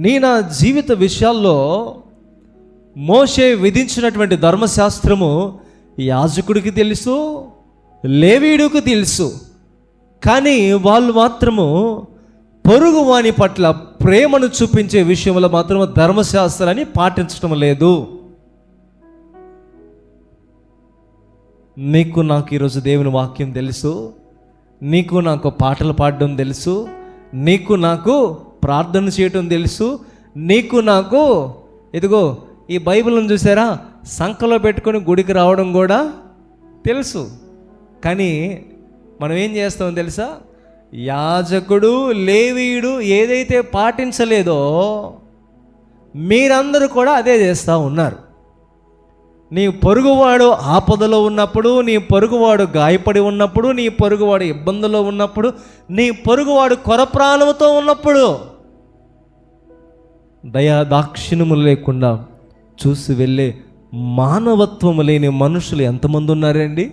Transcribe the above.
నా జీవిత విషయాల్లో మోషే విధించినటువంటి ధర్మశాస్త్రము యాజకుడికి తెలుసు, లేవీయుడికి తెలుసు. కానీ వాళ్ళు మాత్రము పొరుగు వాని పట్ల ప్రేమను చూపించే విషయంలో మాత్రము ధర్మశాస్త్రాన్ని పాటించడం లేదు. నీకు నాకు ఈరోజు దేవుని వాక్యం తెలుసు, నీకు నాకు పాటలు పాడడం తెలుసు, నీకు నాకు ప్రార్థన చేయటం తెలుసు, నీకు నాకు ఇదిగో ఈ బైబిల్ని చూసారా సంకలో పెట్టుకొని గుడికి రావడం కూడా తెలుసు. కానీ మనం ఏం చేస్తామో తెలుసా? యాజకుడు లేవీయుడు ఏదైతే పాటించలేదో మీరందరూ కూడా అదే చేస్తూ ఉన్నారు. నీ పొరుగువాడు ఆపదలో ఉన్నప్పుడు, నీ పొరుగువాడు గాయపడి ఉన్నప్పుడు, నీ పొరుగువాడు ఇబ్బందులో ఉన్నప్పుడు, నీ పొరుగువాడు కొరప్రాణముతో ఉన్నప్పుడు దయా దాక్షిణ్యము లేకుండా చూసి వెళ్ళే మానవత్వము లేని మనుషులు ఎంతమంది ఉన్నారండి?